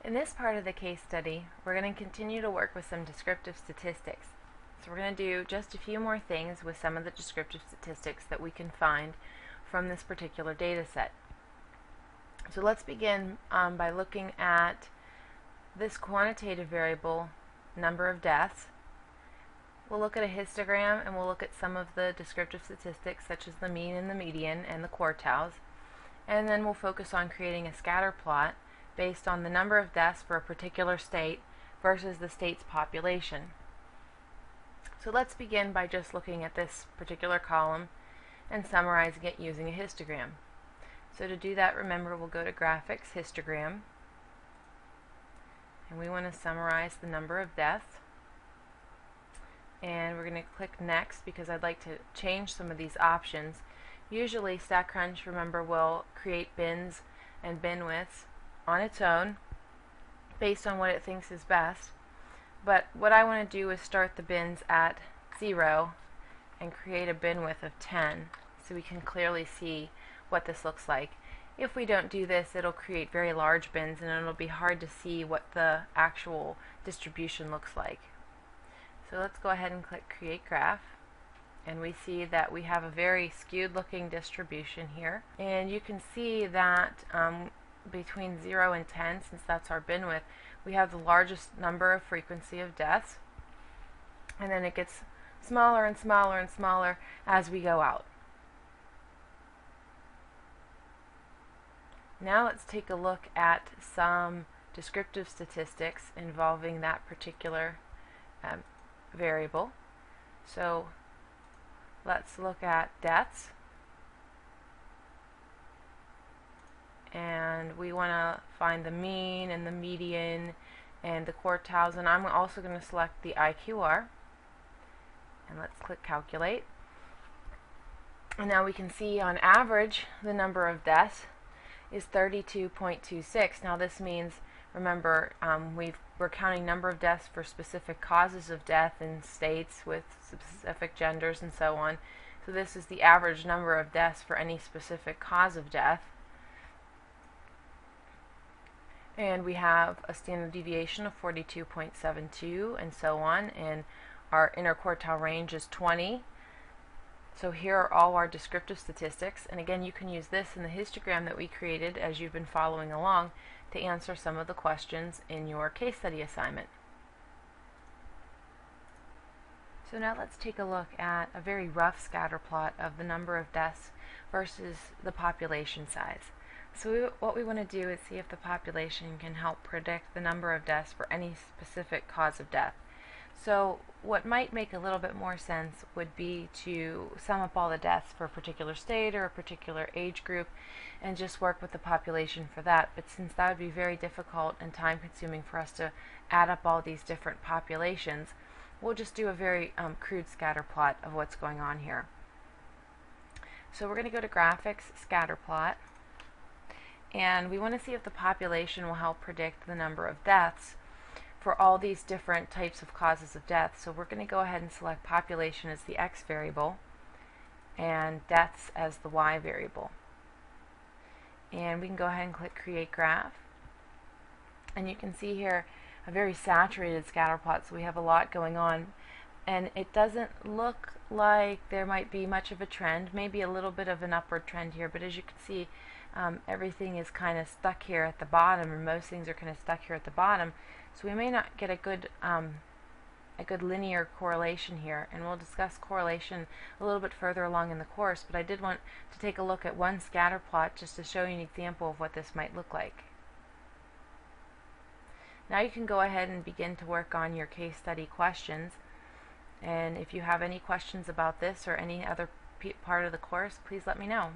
In this part of the case study, we're going to continue to work with some descriptive statistics. So we're going to do just a few more things with some of the descriptive statistics that we can find from this particular data set. So let's begin by looking at this quantitative variable, number of deaths. We'll look at a histogram and we'll look at some of the descriptive statistics such as the mean and the median and the quartiles. And then we'll focus on creating a scatter plot based on the number of deaths for a particular state versus the state's population. So let's begin by just looking at this particular column and summarizing it using a histogram. So to do that, remember, we'll go to Graphics, Histogram, and we want to summarize the number of deaths. And we're going to click Next because I'd like to change some of these options. Usually StatCrunch, remember, will create bins and bin widths on its own based on what it thinks is best. But what I want to do is start the bins at 0 and create a bin width of 10 so we can clearly see what this looks like. If we don't do this, it'll create very large bins and it'll be hard to see what the actual distribution looks like. So let's go ahead and click Create Graph, and we see that we have a very skewed looking distribution here, and you can see that between 0 and 10, since that's our bin width, we have the largest number of frequency of deaths, and then it gets smaller and smaller and smaller as we go out. Now let's take a look at some descriptive statistics involving that particular variable. So let's look at deaths, and we want to find the mean and the median and the quartiles, and I'm also going to select the IQR, and let's click Calculate. And now we can see on average the number of deaths is 32.26. Now this means, remember, we're counting number of deaths for specific causes of death in states with specific genders and so on. So this is the average number of deaths for any specific cause of death. And we have a standard deviation of 42.72 and so on, and our interquartile range is 20. So here are all our descriptive statistics, and again, you can use this in the histogram that we created as you've been following along to answer some of the questions in your case study assignment. So now let's take a look at a very rough scatter plot of the number of deaths versus the population size. So what we want to do is see if the population can help predict the number of deaths for any specific cause of death. So what might make a little bit more sense would be to sum up all the deaths for a particular state or a particular age group and just work with the population for that. But since that would be very difficult and time consuming for us to add up all these different populations, we'll just do a very crude scatter plot of what's going on here. So we're going to go to Graphics, Scatter Plot, and we want to see if the population will help predict the number of deaths for all these different types of causes of death. So we're going to go ahead and select population as the X variable and deaths as the Y variable. And we can go ahead and click Create Graph. And you can see here a very saturated scatter plot, so we have a lot going on. And it doesn't look like there might be much of a trend, maybe a little bit of an upward trend here, but as you can see, everything is kind of stuck here at the bottom, or most things are kind of stuck here at the bottom. So we may not get a good linear correlation here, and we'll discuss correlation a little bit further along in the course, but I did want to take a look at one scatter plot just to show you an example of what this might look like. Now you can go ahead and begin to work on your case study questions, and if you have any questions about this or any other part of the course, please let me know.